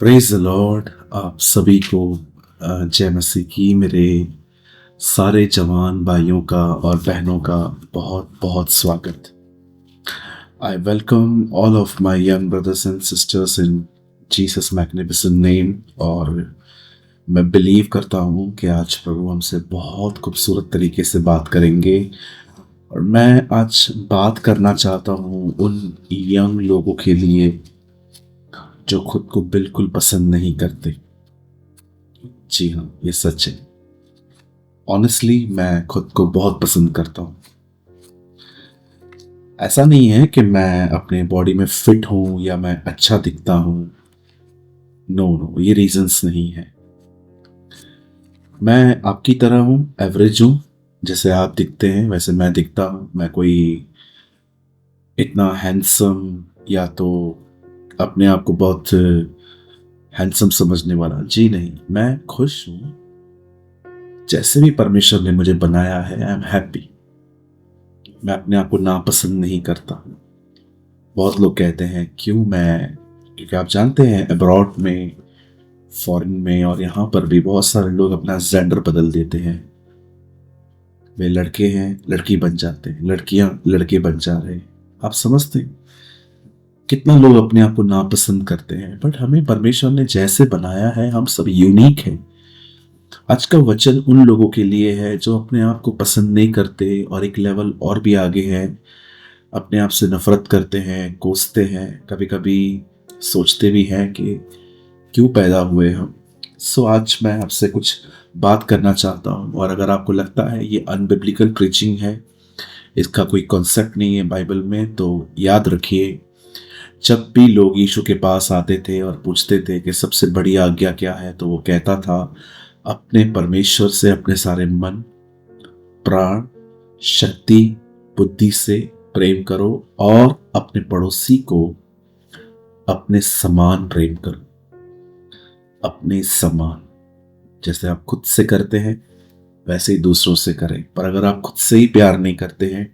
Praise the Lord. आप सभी को जय मसीह की मेरे सारे जवान भाइयों का और बहनों का बहुत बहुत स्वागत। I welcome all of my young brothers and sisters in Jesus magnificent name. और मैं बिलीव करता हूँ कि आज प्रभु हमसे बहुत खूबसूरत तरीके से बात करेंगे। और मैं आज बात करना चाहता हूँ उन यंग लोगों के लिए जो खुद को बिल्कुल पसंद नहीं करते। जी हाँ, ये सच है। ऑनेस्टली मैं खुद को बहुत पसंद करता हूँ। ऐसा नहीं है कि मैं अपने बॉडी में फिट हूँ या मैं अच्छा दिखता हूँ। नो नो, ये रीजंस नहीं है। मैं आपकी तरह हूँ, एवरेज हूँ। जैसे आप दिखते हैं वैसे मैं दिखता हूँ। मैं कोई इतना हैंडसम या तो अपने आप को बहुत हैंडसम समझने वाला जी नहीं। मैं खुश हूँ जैसे भी परमेश्वर ने मुझे बनाया है। I am happy. मैं अपने आप को नापसंद नहीं करता। बहुत लोग कहते हैं क्यों मैं, क्योंकि आप जानते हैं अब्रॉड में, फॉरेन में और यहाँ पर भी बहुत सारे लोग अपना जेंडर बदल देते हैं। वे लड़के हैं लड़की बन जाते हैं, लड़कियां लड़के बन जा रहे हैं। आप समझते हैं कितना लोग अपने आप को नापसंद करते हैं। बट हमें परमेश्वर ने जैसे बनाया है हम सब यूनिक हैं। आज का वचन उन लोगों के लिए है जो अपने आप को पसंद नहीं करते और एक लेवल और भी आगे हैं। अपने आप से नफरत करते हैं, कोसते हैं, कभी कभी सोचते भी हैं कि क्यों पैदा हुए हम। सो आज मैं आपसे कुछ बात करना चाहता हूँ। और अगर आपको लगता है ये अनबिब्लिकल प्रीचिंग है, इसका कोई कॉन्सेप्ट नहीं है बाइबल में, तो याद रखिए, जब भी लोग यीशु के पास आते थे और पूछते थे कि सबसे बड़ी आज्ञा क्या है, तो वो कहता था अपने परमेश्वर से अपने सारे मन, प्राण, शक्ति, बुद्धि से प्रेम करो और अपने पड़ोसी को अपने समान प्रेम करो। अपने समान, जैसे आप खुद से करते हैं वैसे ही दूसरों से करें। पर अगर आप खुद से ही प्यार नहीं करते हैं,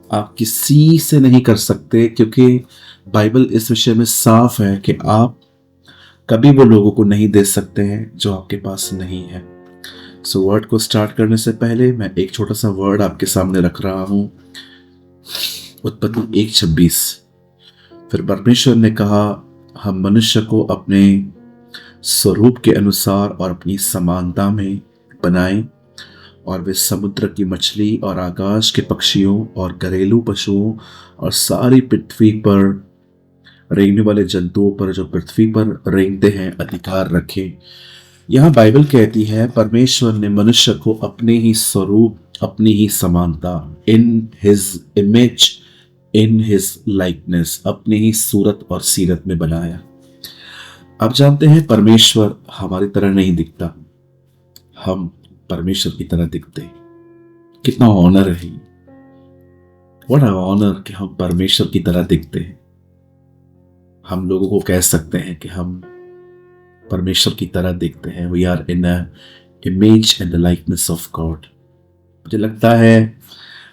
आप किसी से नहीं कर सकते, क्योंकि बाइबल इस विषय में साफ है कि आप कभी वो लोगों को नहीं दे सकते हैं जो आपके पास नहीं है। सो वर्ड को स्टार्ट करने से पहले मैं एक छोटा सा वर्ड आपके सामने रख रहा हूं। उत्पत्ति 1:26। फिर परमेश्वर ने कहा, हम मनुष्य को अपने स्वरूप के अनुसार और अपनी समानता में बनाएं, और वे समुद्र की मछली और आकाश के पक्षियों और घरेलू पशुओं और सारी पृथ्वी पर रेंगने वाले जंतुओं पर जो पृथ्वी पर रेंगते हैं अधिकार रखें। यह बाइबल कहती है परमेश्वर ने मनुष्य को अपने ही स्वरूप, अपनी ही समानता, in his image, in his likeness, अपनी ही सूरत और सीरत में बनाया। आप जानते हैं परमेश्वर हमारी तरह नहीं दिखता, हम परमेश्वर की तरह दिखते हैं। कितना ऑनर है, व्हाट अ ऑनर कि हम परमेश्वर की तरह दिखते हैं। हम लोगों को कह सकते हैं कि हम परमेश्वर की तरह दिखते हैं। We are in a image and the likeness of God. मुझे लगता है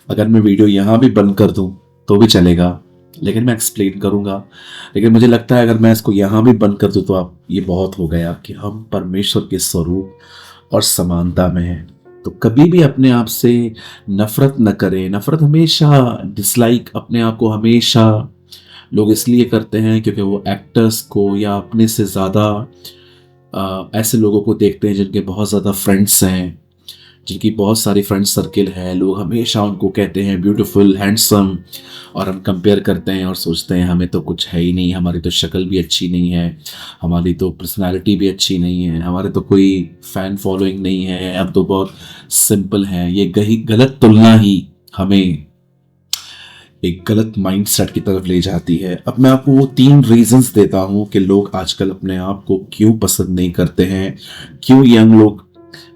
अगर मैं वीडियो यहाँ भी बंद कर दूं तो भी चलेगा, लेकिन मैं एक्सप्लेन करूंगा। लेकिन मुझे लगता है अगर मैं इसको यहाँ भी बंद कर दूं तो आप, ये बहुत हो गया कि हम परमेश्वर के स्वरूप और समानता में हैं। तो कभी भी अपने आप से नफरत न करें। नफरत हमेशा, डिसलाइक अपने आप को हमेशा लोग इसलिए करते हैं क्योंकि वो एक्टर्स को या अपने से ज़्यादा ऐसे लोगों को देखते हैं जिनके बहुत ज़्यादा फ्रेंड्स हैं, जिनकी बहुत सारी फ्रेंड सर्किल है। लोग हमेशा उनको कहते हैं ब्यूटीफुल, हैंडसम, और हम कंपेयर करते हैं और सोचते हैं हमें तो कुछ है ही नहीं, हमारी तो शक्ल भी अच्छी नहीं है, हमारी तो पर्सनालिटी भी अच्छी नहीं है, हमारे तो कोई फैन फॉलोइंग नहीं है, अब तो बहुत सिंपल है। ये गलत तुलना ही हमें एक गलत माइंडसेट की तरफ ले जाती है। अब मैं आपको वो 3 रीजंस देता हूं कि लोग आजकल अपने आप को क्यों पसंद नहीं करते हैं, क्यों यंग लोग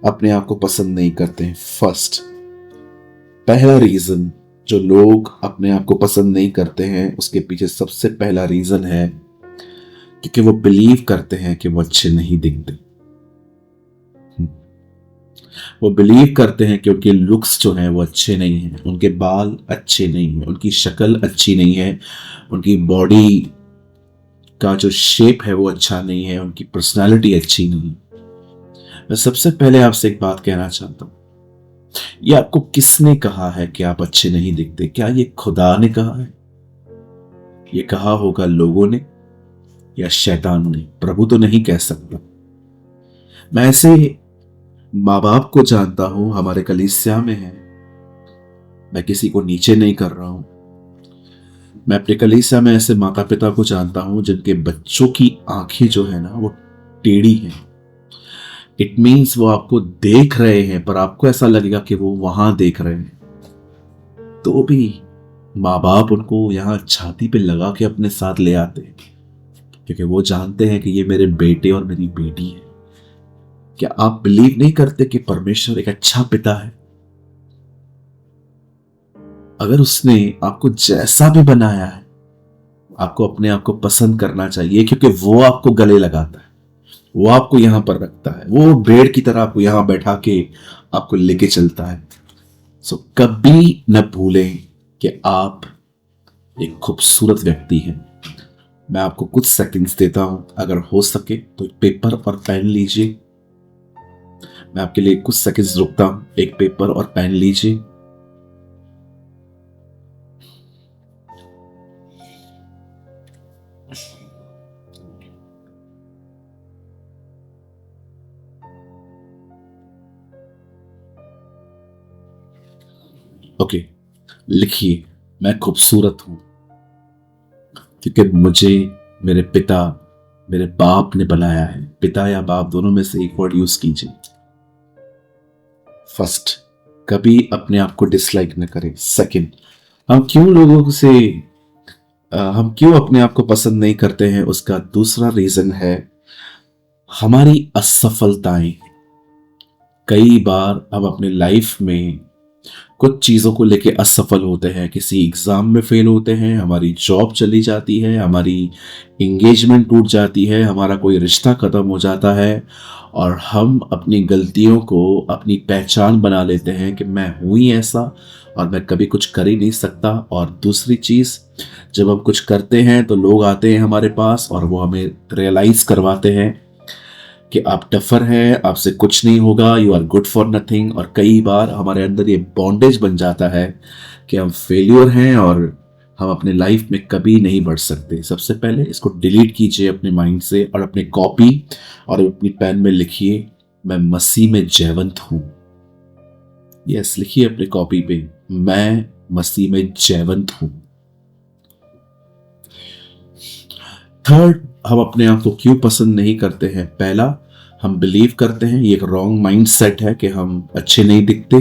अपने आप को पसंद नहीं करते हैं। फर्स्ट, पहला रीजन जो लोग अपने आप को पसंद नहीं करते हैं, उसके पीछे सबसे पहला रीजन है क्योंकि वो बिलीव करते हैं कि वो अच्छे नहीं दिखते। वो बिलीव करते हैं कि उनके लुक्स जो हैं वो अच्छे नहीं हैं, उनके बाल अच्छे नहीं हैं, उनकी शक्ल अच्छी नहीं है, उनकी बॉडी का जो शेप है वो अच्छा नहीं है, उनकी पर्सनालिटी अच्छी नहीं। मैं सबसे पहले आपसे एक बात कहना चाहता हूं, ये आपको किसने कहा है कि आप अच्छे नहीं दिखते? क्या ये खुदा ने कहा है? ये कहा होगा लोगों ने या शैतान ने? प्रभु तो नहीं कह सकता। मैं ऐसे माँ बाप को जानता हूं, हमारे कलीसिया में है, मैं किसी को नीचे नहीं कर रहा हूं। मैं अपने कलीसिया में ऐसे माता पिता को जानता हूं जिनके बच्चों की आंखें जो है ना वो टेढ़ी हैं। इट मीन्स वो आपको देख रहे हैं पर आपको ऐसा लगेगा कि वो वहां देख रहे हैं, तो भी माँ बाप उनको यहां छाती पे लगा के अपने साथ ले आते हैं, क्योंकि वो जानते हैं कि ये मेरे बेटे और मेरी बेटी है। क्या आप बिलीव नहीं करते कि परमेश्वर एक अच्छा पिता है? अगर उसने आपको जैसा भी बनाया है, आपको अपने आप को पसंद करना चाहिए, क्योंकि वो आपको गले लगाता है, वो आपको यहां पर रखता है, वो भेड़ की तरह आपको यहां बैठा के आपको लेके चलता है। सो कभी न भूलें कि आप एक खूबसूरत व्यक्ति हैं। मैं आपको कुछ सेकंड्स देता हूं, अगर हो सके तो एक पेपर और पेन लीजिए। मैं आपके लिए कुछ सेकंड्स रुकता हूं, एक पेपर और पेन लीजिए। ओके, लिखिए, मैं खूबसूरत हूं क्योंकि मुझे मेरे पिता, मेरे बाप ने बनाया है। पिता या बाप दोनों में से एक वर्ड यूज कीजिए। फर्स्ट, कभी अपने आप को डिसलाइक न करें। सेकंड, हम क्यों लोगों से हम क्यों अपने आप को पसंद नहीं करते हैं, उसका दूसरा रीजन है हमारी असफलताएं। कई बार हम अपने लाइफ में कुछ चीज़ों को लेके असफल होते हैं, किसी एग्ज़ाम में फेल होते हैं, हमारी जॉब चली जाती है, हमारी इंगेजमेंट टूट जाती है, हमारा कोई रिश्ता ख़त्म हो जाता है, और हम अपनी गलतियों को अपनी पहचान बना लेते हैं कि मैं हूँ ही ऐसा और मैं कभी कुछ कर ही नहीं सकता। और दूसरी चीज़, जब हम कुछ करते हैं तो लोग आते हैं हमारे पास और वो हमें रियलाइज़ करवाते हैं कि आप टफर हैं, आपसे कुछ नहीं होगा, you are good for nothing. और कई बार हमारे अंदर ये बॉन्डेज बन जाता है कि हम फेल्योर हैं और हम अपने लाइफ में कभी नहीं बढ़ सकते। सबसे पहले इसको डिलीट कीजिए अपने माइंड से और अपने कॉपी और अपनी पेन में लिखिए, मैं मसीह में जयवंत हूं। यस, लिखिए अपने कॉपी पे, मैं मसीह में जयवंत हूं। थर्ड, हम अपने आप को क्यों पसंद नहीं करते हैं? पहला, हम बिलीव करते हैं, ये एक रॉन्ग माइंड सेट है कि हम अच्छे नहीं दिखते।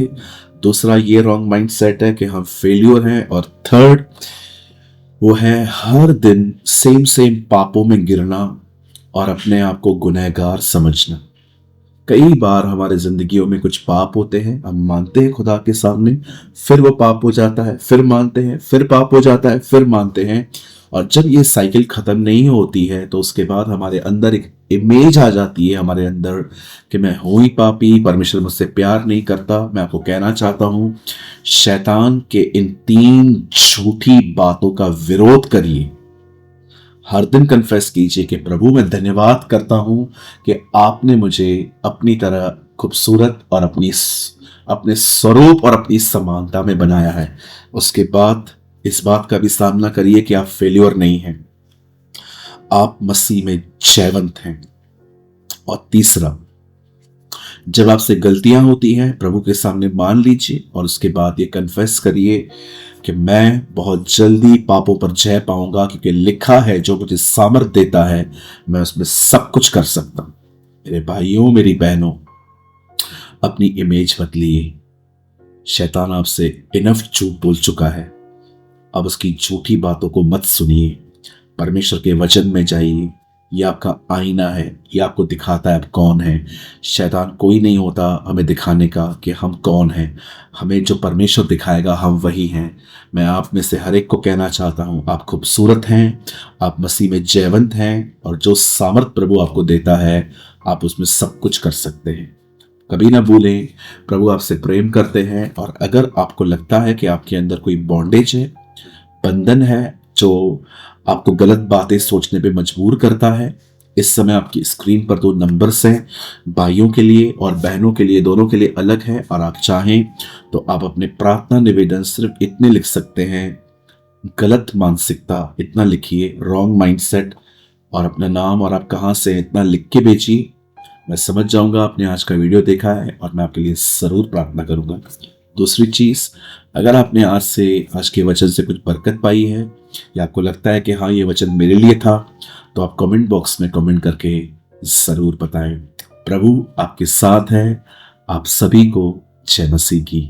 दूसरा, ये रॉन्ग माइंड सेट है कि हम फेल्योर हैं। और थर्ड, वो है हर दिन सेम सेम पापों में गिरना और अपने आप को गुनहगार समझना। कई बार हमारे जिंदगियों में कुछ पाप होते हैं, हम मानते हैं खुदा के सामने, फिर वो पाप हो जाता है, फिर मानते हैं, फिर पाप हो जाता है, फिर मानते हैं। और जब ये साइकिल खत्म नहीं होती है तो उसके बाद हमारे अंदर एक इमेज आ जाती है हमारे अंदर कि मैं हूं ही पापी, परमेश्वर मुझसे प्यार नहीं करता। मैं आपको कहना चाहता हूं, शैतान के इन 3 झूठी बातों का विरोध करिए। हर दिन कन्फेस कीजिए कि प्रभु, मैं धन्यवाद करता हूं कि आपने मुझे अपनी तरह खूबसूरत और अपने स्वरूप और अपनी समानता में बनाया है। उसके बाद इस बात का भी सामना करिए कि आप फेल्योर नहीं हैं, आप मसीह में जयवंत हैं। और तीसरा, जब आपसे गलतियां होती हैं, प्रभु के सामने मान लीजिए और उसके बाद ये कन्फेस करिए कि मैं बहुत जल्दी पापों पर जय पाऊंगा, क्योंकि लिखा है, जो मुझे सामर्थ देता है मैं उसमें सब कुछ कर सकता हूं। मेरे भाइयों, मेरी बहनों, अपनी इमेज बदलिए। शैतान आपसे इनफ झूठ बोल चुका है, अब उसकी झूठी बातों को मत सुनिए। परमेश्वर के वचन में जाइए, ये आपका आईना है, ये आपको दिखाता है आप कौन है। शैतान कोई नहीं होता हमें दिखाने का कि हम कौन हैं, हमें जो परमेश्वर दिखाएगा हम वही हैं। मैं आप में से हर एक को कहना चाहता हूँ, आप खूबसूरत हैं, आप मसीह में जयवंत हैं, और जो सामर्थ प्रभु आपको देता है आप उसमें सब कुछ कर सकते हैं। कभी ना भूलें, प्रभु आपसे प्रेम करते हैं। और अगर आपको लगता है कि आपके अंदर कोई बॉन्डेज है, बंधन है जो आपको गलत बातें सोचने पे मजबूर करता है। इस समय आपकी स्क्रीन पर 2 नंबर्स हैं, भाइयों के लिए और बहनों के लिए, दोनों के लिए अलग है। और आप चाहें तो आप अपने प्रार्थना निवेदन सिर्फ इतने लिख सकते हैं, गलत मानसिकता इतना लिखिए, रॉन्ग माइंडसेट, और अपना नाम और आप कहाँ से हैं इतना लिख के भेजिए। मैं समझ जाऊंगा आपने आज का वीडियो देखा है और मैं आपके लिए ज़रूर प्रार्थना करूंगा। दूसरी चीज़, अगर आपने आज के वचन से कुछ बरकत पाई है या आपको लगता है कि हाँ ये वचन मेरे लिए था, तो आप कमेंट बॉक्स में कमेंट करके ज़रूर बताएं। प्रभु आपके साथ है। आप सभी को जय मसीह की।